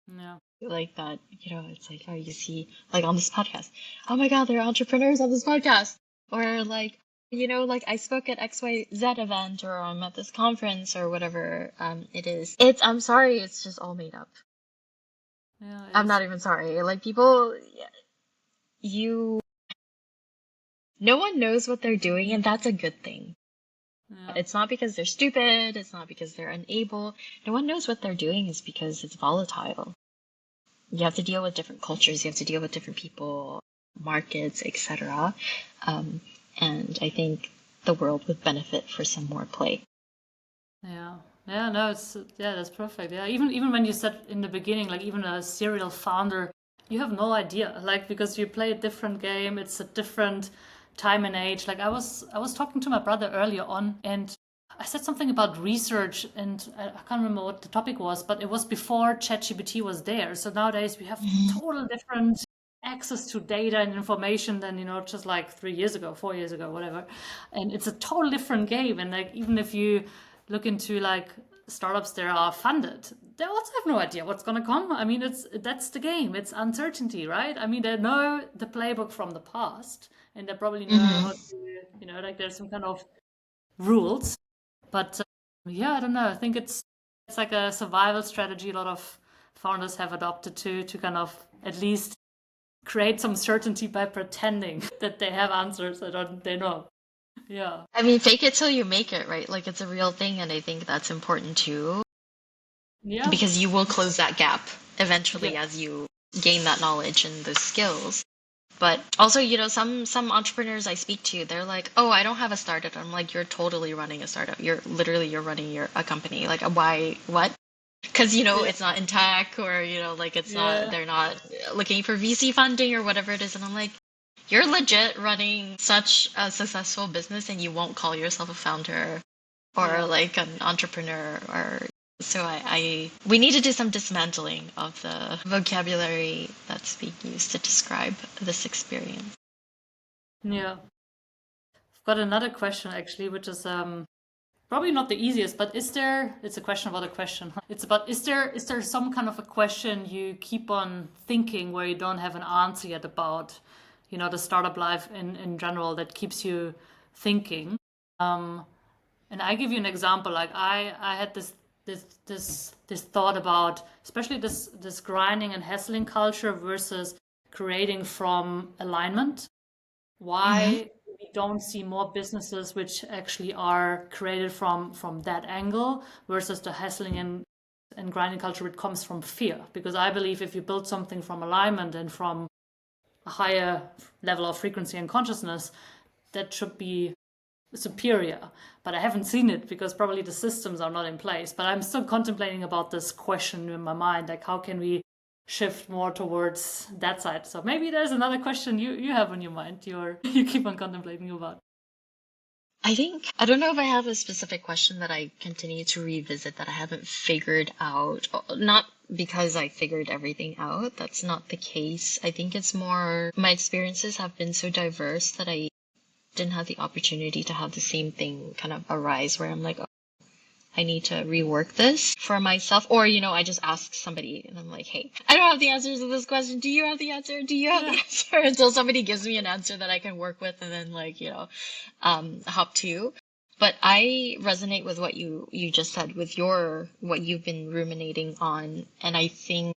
Yeah. Like that, you know, it's like, oh, you see, like on this podcast, oh my God, there are entrepreneurs on this podcast. Or like, you know, like I spoke at XYZ event or I'm at this conference or whatever it is. I'm sorry, it's just all made up. Yeah. It I'm is. not even sorry. Like people, you, no one knows what they're doing and that's a good thing. Yeah. It's not because they're stupid, it's not because they're unable. No one knows what they're doing is because it's volatile. You have to deal with different cultures, you have to deal with different people, markets, etc. Um, and I think the world would benefit for some more play. Yeah. Yeah, no, it's yeah, that's perfect. Yeah, even when you said in the beginning, like even a serial founder, you have no idea, like because you play a different game, it's a different time and age. Like I was talking to my brother earlier on, and I said something about research, and I can't remember what the topic was, but it was before ChatGPT was there. So nowadays we have total different access to data and information than just like 3 years ago, 4 years ago, whatever. And it's a total different game. And like even if you look into like startups that are funded, they also have no idea what's going to come. I mean, that's the game. It's uncertainty, right? I mean, they know the playbook from the past, and they probably know Hmm. how to, like there's some kind of rules. But yeah, I don't know. I think it's like a survival strategy a lot of founders have adopted to kind of at least create some certainty by pretending that they have answers that they know. Yeah. I mean, fake it till you make it, right? Like it's a real thing, and I think that's important too, Yeah. because you will close that gap Yeah. eventually as you gain that knowledge and those skills. But also, some entrepreneurs I speak to, they're like, "Oh, I don't have a startup." I'm like, "You're totally running a startup. You're running a company. Like, why? What?" Because, Yeah. it's not in tech, or, like Yeah. they're not looking for VC funding or whatever it is. And I'm like, you're legit running such a successful business and you won't call yourself a founder or Yeah. like an entrepreneur. Or so we need to do some dismantling of the vocabulary that's being used to describe this experience. Yeah. I've got another question actually, which is probably not the easiest, but it's a question about a question. It's about, is there some kind of a question you keep on thinking where you don't have an answer yet about, the startup life in general that keeps you thinking? And I give you an example. Like I had this thought about, especially this grinding and hustling culture versus creating from alignment. Hmm. Why we don't see more businesses which actually are created from that angle versus the hustling and grinding culture which comes from fear. Because I believe if you build something from alignment and from a higher level of frequency and consciousness, that should be superior. But I haven't seen it because probably the systems are not in place. But I'm still contemplating about this question in my mind, like how can we shift more towards that side? So maybe there's another question you have on your mind, you keep on contemplating about. I don't know if I have a specific question that I continue to revisit that I haven't figured out. Not because I figured everything out. That's not the case. I think it's more my experiences have been so diverse that I didn't have the opportunity to have the same thing kind of arise where I'm like, oh, I need to rework this for myself. Or, I just ask somebody and I'm like, hey, I don't have the answers to this question. Do you have the answer? Do you have the Yeah. answer? Until somebody gives me an answer that I can work with and then like, hop to. But I resonate with what you just said with what you've been ruminating on. And I think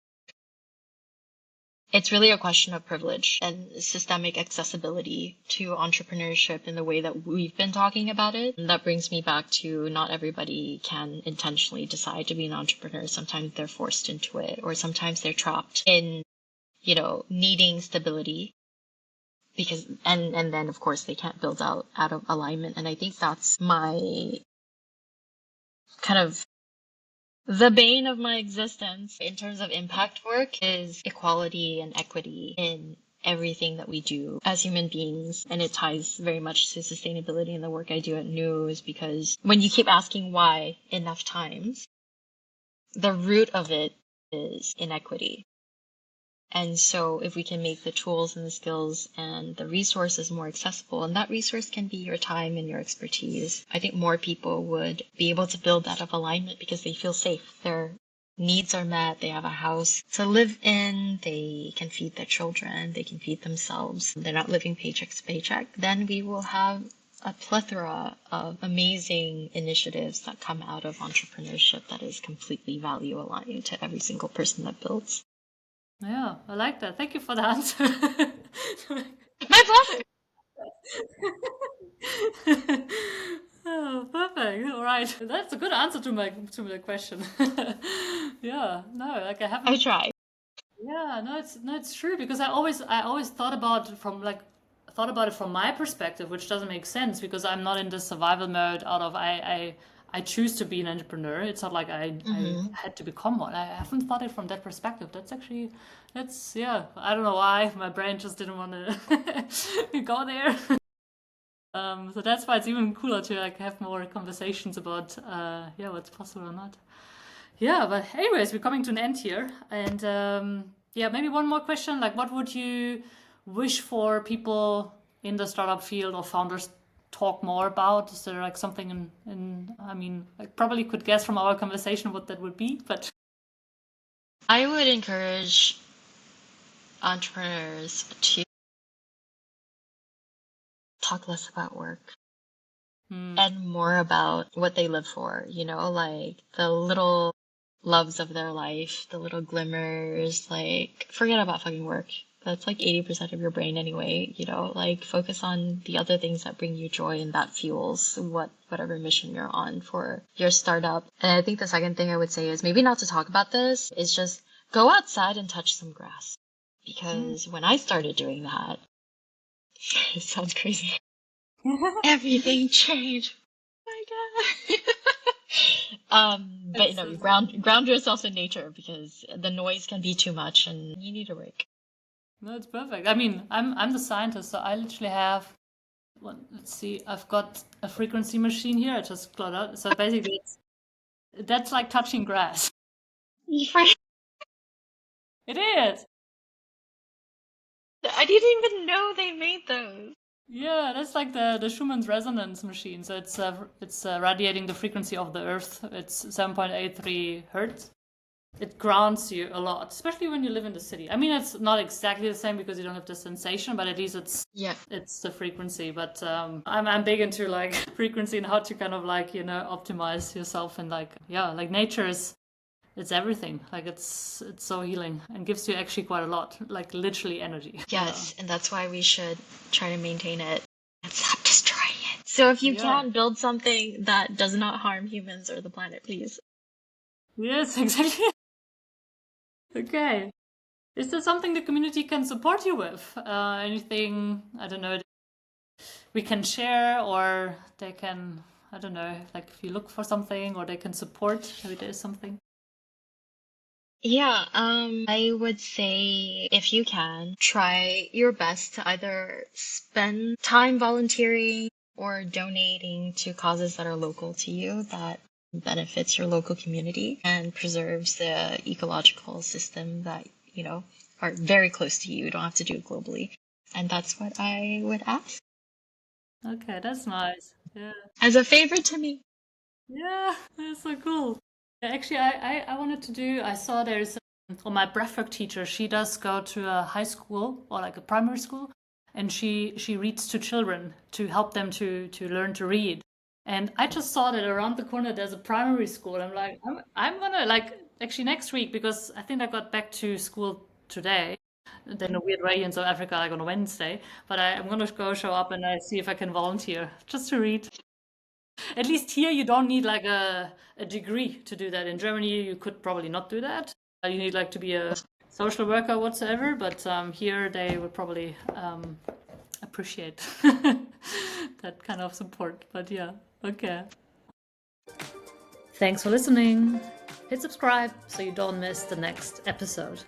it's really a question of privilege and systemic accessibility to entrepreneurship in the way that we've been talking about it. And that brings me back to not everybody can intentionally decide to be an entrepreneur. Sometimes they're forced into it, or sometimes they're trapped in, needing stability because, and then of course they can't build out of alignment. And I think that's my kind of the bane of my existence in terms of impact work is equality and equity in everything that we do as human beings. And it ties very much to sustainability in the work I do at News, because when you keep asking why enough times, the root of it is inequity. And so if we can make the tools and the skills and the resources more accessible, and that resource can be your time and your expertise, I think more people would be able to build that of alignment because they feel safe. Their needs are met. They have a house to live in. They can feed their children. They can feed themselves. They're not living paycheck to paycheck. Then we will have a plethora of amazing initiatives that come out of entrepreneurship that is completely value aligned to every single person that builds. Yeah, I like that. Thank you for the answer. My pleasure. Oh, perfect. All right. That's a good answer to my question. Yeah, no, like I I haven't. try. Yeah, no, it's true because I always thought about it from my perspective, which doesn't make sense because I'm not in the survival mode out of I choose to be an entrepreneur. It's not like I Hmm. had to become one. I haven't thought it from that perspective. That's yeah. I don't know why my brain just didn't want to go there. So that's why it's even cooler to like have more conversations about yeah, what's possible or not. Yeah, but anyways, we're coming to an end here, and yeah, maybe one more question. Like, what would you wish for people in the startup field or founders talk more about? Is there like something I mean, I probably could guess from our conversation what that would be, but I would encourage entrepreneurs to talk less about work hmm, and more about what they live for, like the little loves of their life, the little glimmers, like forget about fucking work. That's like 80% of your brain anyway, like focus on the other things that bring you joy and that fuels whatever mission you're on for your startup. And I think the second thing I would say is maybe not to talk about this, is just go outside and touch some grass. because when I started doing that, it sounds crazy. Everything changed. Oh my God. But It's, you ground yourself in nature because the noise can be too much and you need a break. no, it's perfect. I mean, I'm the scientist, so I literally have. Well, let's see. I've got a frequency machine here. I just got out. So basically, that's like touching grass. It is. I didn't even know they made those. Yeah, that's like the Schumann's resonance machine. So it's radiating the frequency of the Earth. It's 7.83 hertz. It grounds you a lot, especially when you live in the city. I mean, it's not exactly the same because you don't have the sensation, but at least Yeah. it's the frequency. But I'm big into like frequency and how to kind of like optimize yourself and like like nature is it's everything. Like it's so healing and gives you actually quite a lot, like literally energy. Yes, and that's why we should try to maintain it and stop destroying it. So if you Yeah. can build something that does not harm humans or the planet, please. Yes, exactly. Okay. Is there something the community can support you with? Anything, I don't know, we can share or they can, I don't know, like if you look for something or they can support, maybe there's something. Yeah, I would say if you can, try your best to either spend time volunteering or donating to causes that are local to you that benefits your local community and preserves the ecological system that, are very close to you. You don't have to do it globally. And that's what I would ask. Okay, that's nice. Yeah. As a favor to me. Yeah, that's so cool. Actually, I wanted to do, I saw there's, well, my breathwork teacher, she does go to a high school or like a primary school, and she reads to children to help them to learn to read. And I just saw that around the corner there's a primary school. I'm like, I'm gonna like actually next week because I think I got back to school today. Then a weird way in South Africa like on a Wednesday. But I'm gonna go show up and I see if I can volunteer just to read. At least here you don't need like a degree to do that. In Germany you could probably not do that. You need like to be a social worker whatsoever, but here they would probably appreciate that kind of support. But yeah, okay. Thanks for listening. Hit subscribe so you don't miss the next episode.